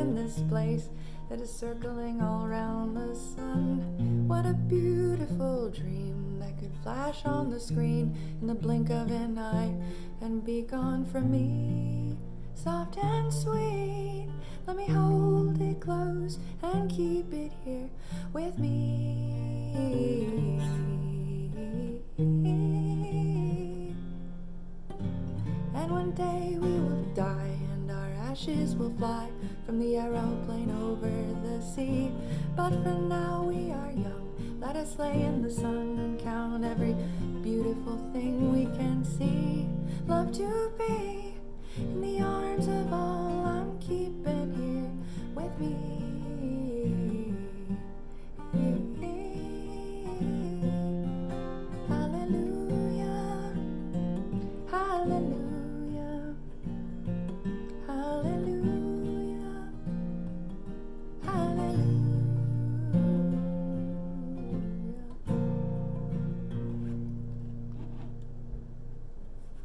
in this place that is circling all around the sun. What a beautiful dream that could flash on the screen in the blink of an eye and be gone from me. Soft and sweet, let me hold it close and keep it here with me. And one day we will die and our ashes will fly from the aeroplane over the sea. But for now we are young, let us lay in the sun and count every beautiful thing we can see. Love to be